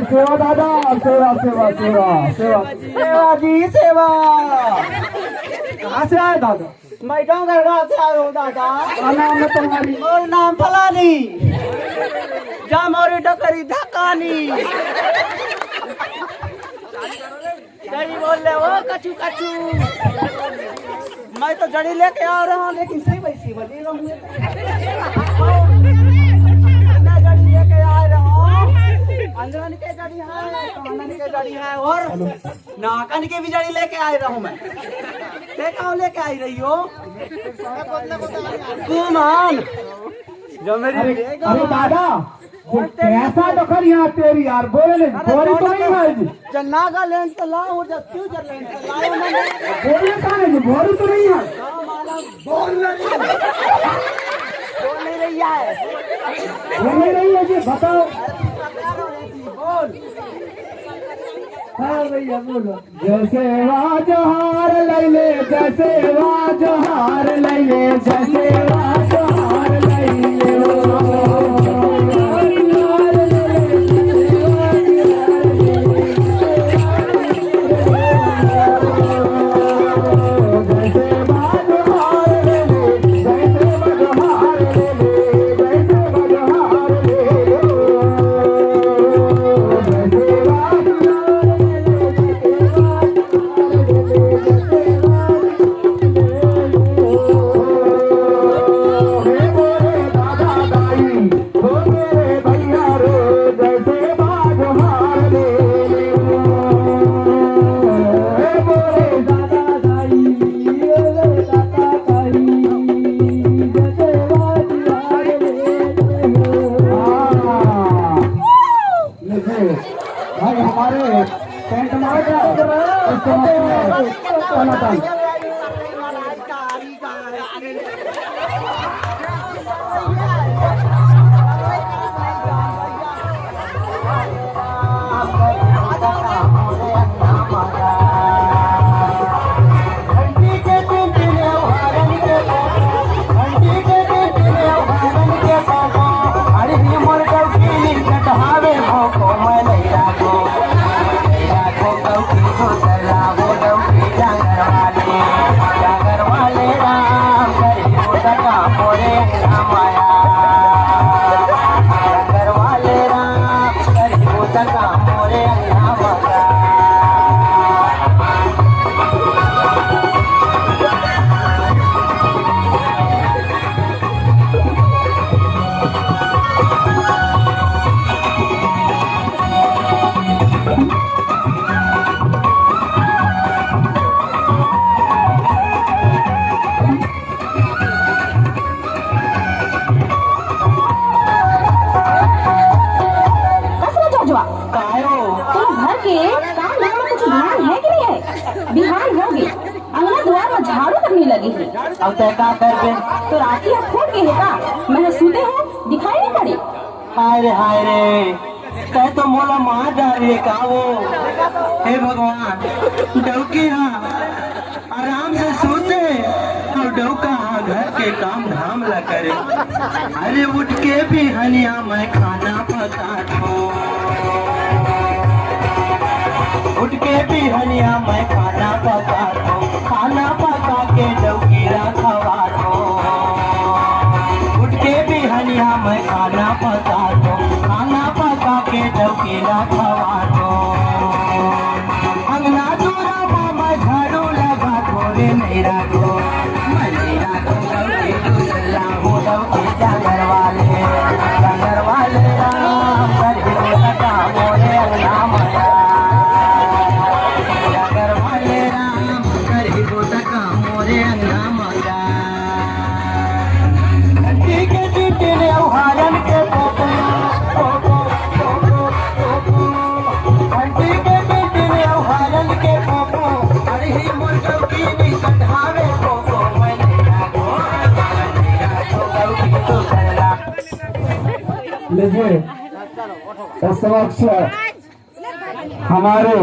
सेवा दादा, सेवा सेवा सेवा सेवा सेवा जी सेवा। कहाँ से आए दादा? मैं डोंगर गाँव से आया हूँ दादा। क्या नाम है तुम्हारी? और नाम फलानी, जामोरी डकरी धकानी। जड़ी बोल रहे हो कचू कचू। मैं तो जड़ी लेके आ रहा हूँ, लेकिन सही वैसी बनी रहूँगी। जड़ी लेके आ रहा हूँ, अंदरन के जड़ी है, कानन के जड़ी है और नाकन के भी जड़ी लेके आ रहा हूँ मैं। देखा लेके आई रही हो कुमान जो मेरी। अरे दादा कैसा डकर यहाँ तेरी यार, बोले बोरी तो नहीं है जी। जब नागालैंड से लाओ, जब स्विट्जरलैंड से लाओ मैंने। बोले कहाँ है जी, बोरी तो नहीं है। बोल नहीं रही है, बोल नहीं रही है जी, बताओ। बोल। हाँ भैया बोलो। जैसे वाजहार लैले, जैसे वाजहार लैले, जैसे वाजहार लैले हमारे पेंट मार लगी थी। अब तय का कर दे तो राखी अब खोल के है का मैंने सूते हो दिखाई नहीं पड़ी। हाय रे कह तो मोला मार डाली का वो। हे भगवान डौकी हाँ आराम से सोते और डौका हाँ घर के काम धाम ला करे। अरे उठ के भी हनिया मैं खाना पका उठ के बिहनिया मैं खाना पका दो, खाना पका के डौकीरा खवा दो। उठ के बिहनिया मैं खाना पका दो, खाना पका के डौकीरा खवा दो। अंगना दूरा मामा झाड़ू लगा थोड़े नहीं राखो, मैं नहीं राखो डौकी दूसरा हूँ डौकी जागर वाले राम करे लगा मोरे अंगना मया। जागर वाले राम करे लगा मोरे अंगना मया। घंटी के चीटी ने उहारन के पोपो पोपो पोपो पोपो, घंटी के चीटी ने उहारन के पोपो, अरे ही मोर डौकी नी कढ़ावे पोपो। मैं नहीं राखो डौकी दूसरा। लीजिए इस वक्त हमारे